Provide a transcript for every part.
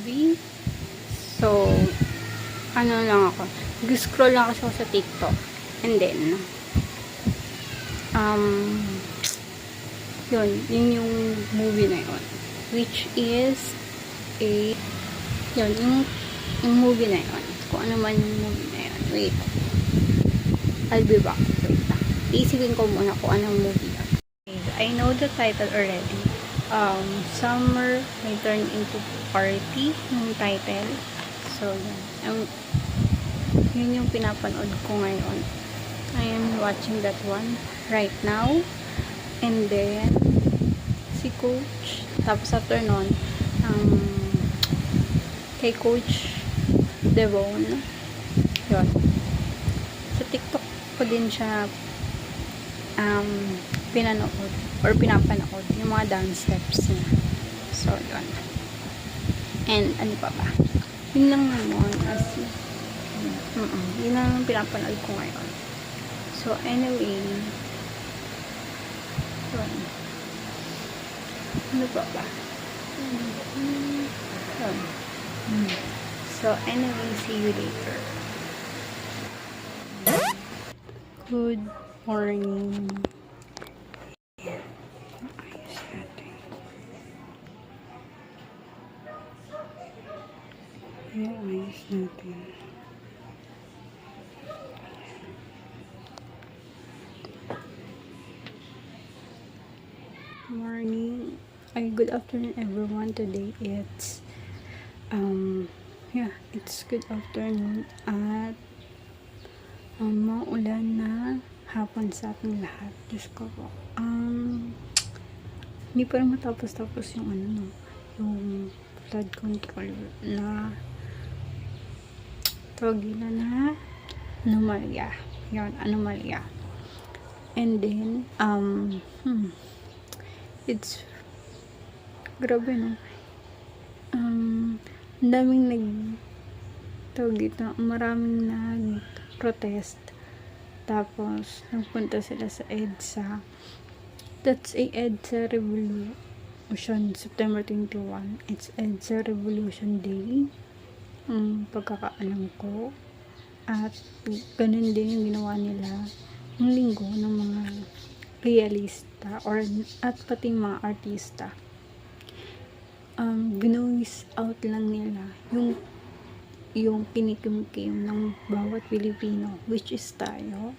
movie. So, ano lang ako, nag-scroll lang kasi ako sa TikTok. And then, yun yung movie na yun. Which is yun, yung movie na yun. Kung ano man yung movie na yun. Wait. I'll be back. Wait lang. Iisipin ko muna kung anong movie yun. I know the title already. Summer may turn into party yung title. So, yun yung pinapanood ko ngayon. I am watching that one right now. And then, si Coach. Tapos after nun, kay Coach Devon. Yun. Sa TikTok ko din siya pinanood or pinapanood yung mga dance steps niya. So, yun. And, ano pa ba? Yun lang naman. Yun lang pinapanood ko ngayon. So, anyway, yun. Ano pa ba? Yun. So, anyway, see you later. Good morning. Ayos natin. Morning. Good afternoon everyone. Today it's it's good afternoon at maulan na hapon sa ating lahat. Diyos ko po. Hindi pa rin matapos-tapos yung yung flood control na tawag nila na anomalya. Yun, anomalya. And then, it's grabe, no? Daming maraming nag-protest. Tapos, nagpunta sila sa EDSA. That's a EDSA Revolution, September 21. It's EDSA Revolution Day. Pagkakaalam ko. At ganun din yung ginawa nila ng linggo ng mga realista at pati mga artista. Ginoise out lang nila yung kinikim-kim ng bawat Pilipino, which is tayo,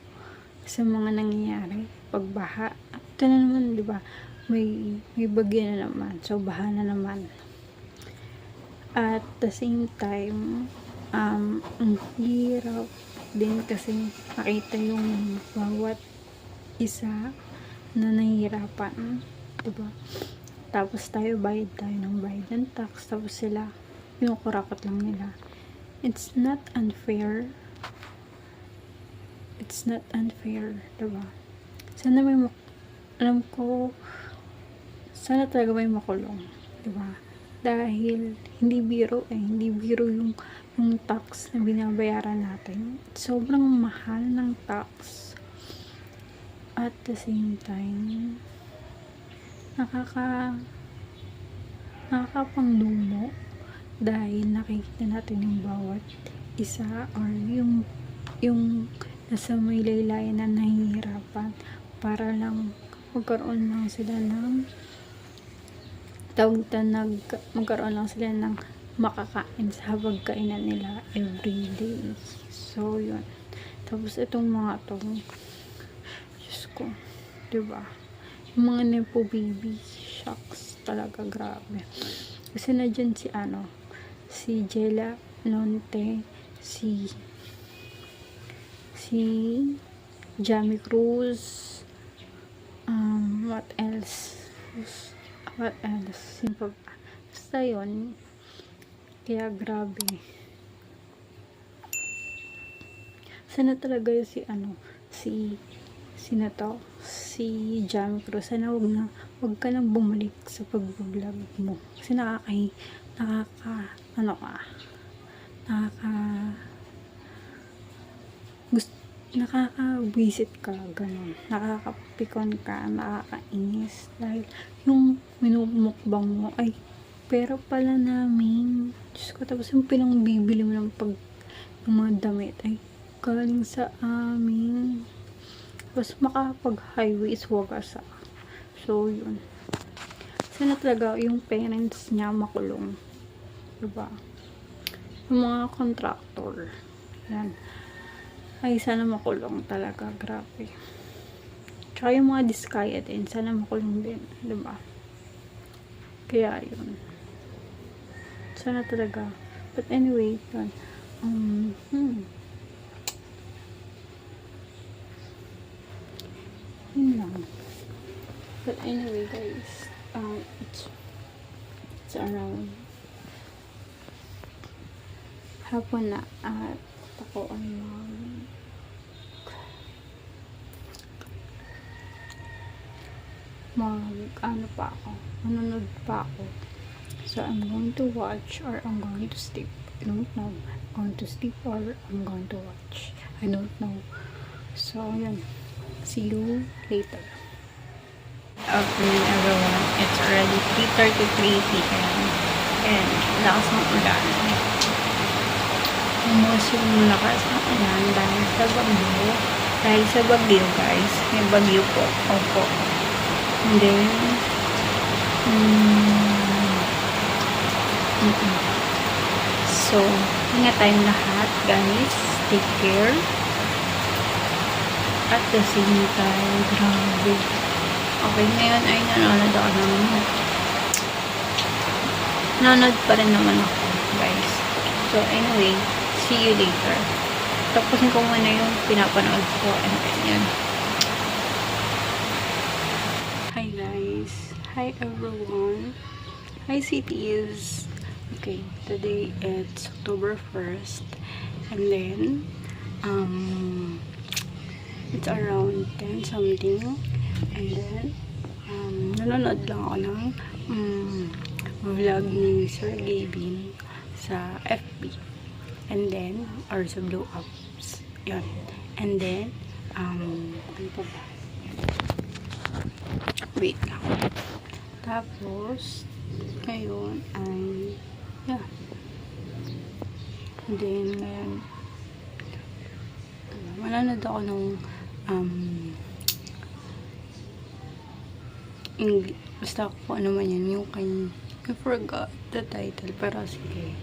sa mga nangyayari, pagbaha. Ito na naman, di ba? May bagyo na naman, so baha na naman. At the same time, ang hirap din kasi makita yung bawat isa na nahihirapan, diba? Tapos bayad tayo ng tax, tapos sila pinukurakot lang nila. It's not unfair, diba? Sana sana talaga may makulong, diba? Dahil hindi biro yung tax na binabayaran natin. Sobrang mahal ng tax. At the same time, nakakapanglumo dahil nakikita natin yung bawat isa or yung nasa may laylayan na nahihirapan para lang magkaroon lang sila ng makakain sa pagkainan nila every day. So, yun. Tapos, itong mga Diyos ko, diba? Yung mga nepo baby, shucks, talaga grabe. Kasi na dyan si Jella Nonte, si Jamie Cruz, what else? Simple pa. Basta yun. Kaya grabe. Sana talaga yung si Jamie Cruz. Sana wag ka nang bumalik sa pag-vlog mo. Kasi nakaka-visit ka, ganun. Nakakapikon ka, nakakainis. Dahil yung minumukbang mo, ay, pera pala namin. Diyos ko, tapos yung pinangbibili mo ng yung mga damit ay galing sa amin. Tapos makapag-highway is wagas ah. So, yun. Sana talaga yung parents niya makulong. Diba? Yung mga contractor. Yan. Ay, sana makulong talaga. Grabe. Tsaka yung mga diskaya din. Sana makulong din. Diba? Kaya, yun. Sana talaga. But anyway, yun. Yun lang. But anyway, guys, it's around hapon na at ako ay ano pa ako, manonood pa ako. So, I'm going to watch or I'm going to sleep. I don't know. I'm going to sleep or I'm going to watch. I don't know. So, yun. See you later. Okay, everyone. It's already 3:33 p.m. And lakas ng ulan. Almost yung lakas ng ulan dahil sa bagyo. Dahil sa bagyo, guys. May bagyo po. Opo. And then, so, ingat tayong lahat, guys. Take care. At the same time, grabe. Okay, ngayon ay nanonood pa rin naman ako, guys. So, anyway, see you later. Tapusin ko muna yung pinapanood ko. And then, yan. Hi, guys. Hi, everyone. Hi, cities. Okay, today it's October 1st. And then, it's around 10 something. And then, nanonood lang ako ng vlog ni Sir Gavin sa FB. And then, or sa Blue Apps. Yun. And then, ano pa ba? Wait lang. Tapos, ngayon ay, yeah. And then, ngayon, manonood ako ng, basta ako ano man yan, yung I forgot the title, pero sige,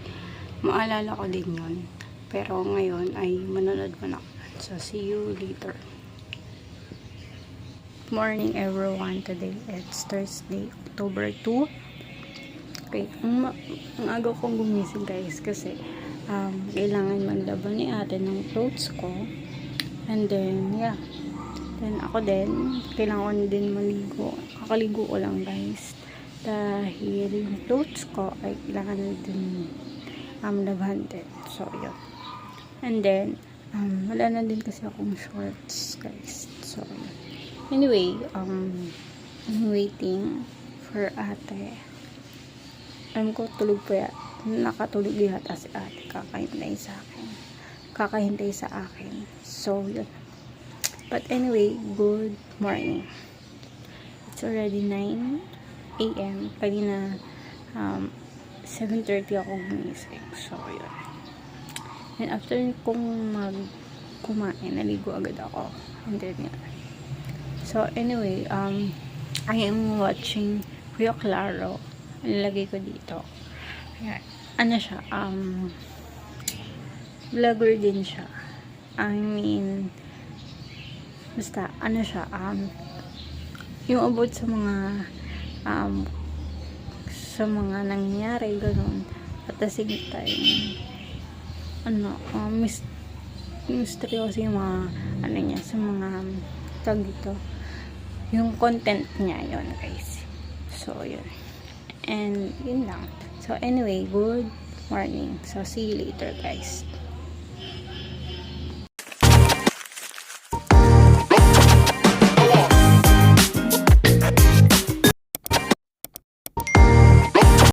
maalala ko din yun. Pero ngayon ay manonood mo na ako. So, see you later. Good morning, everyone. Today it's Thursday, October 2. Okay, ang aga kong gumising, guys, kasi kailangan maglaban ni ate ng clothes ko. And then, yeah. Then, ako din, kailangan din maligo. Kakaligo ko lang, guys. Dahil yung clothes ko ay kailangan din laban din. So, yun. And then, wala na din kasi akong shorts, guys. So, yun. Anyway, I'm waiting for ate. Alam ko, tulog pa yan. Nakatulog yata si ate. Kakahintay sa akin. So, yun. But anyway, good morning. It's already 9 a.m. Kanina, 7:30 ako gumising. So, yun. And after kong kumain, naligo agad ako. And then, yun. So, anyway, I am watching Kuya Claro. Nilagay ko dito. Ayan. Ano siya? Vlogger din siya. I mean, basta, ano siya? Yung about sa mga nangyayari, ganun. At the same time, mysterious yung mga, niya, sa mga, tag dito. Yung content niya, yun, guys. So, yun. And, yun lang. So, anyway, good morning. So, see you later, guys.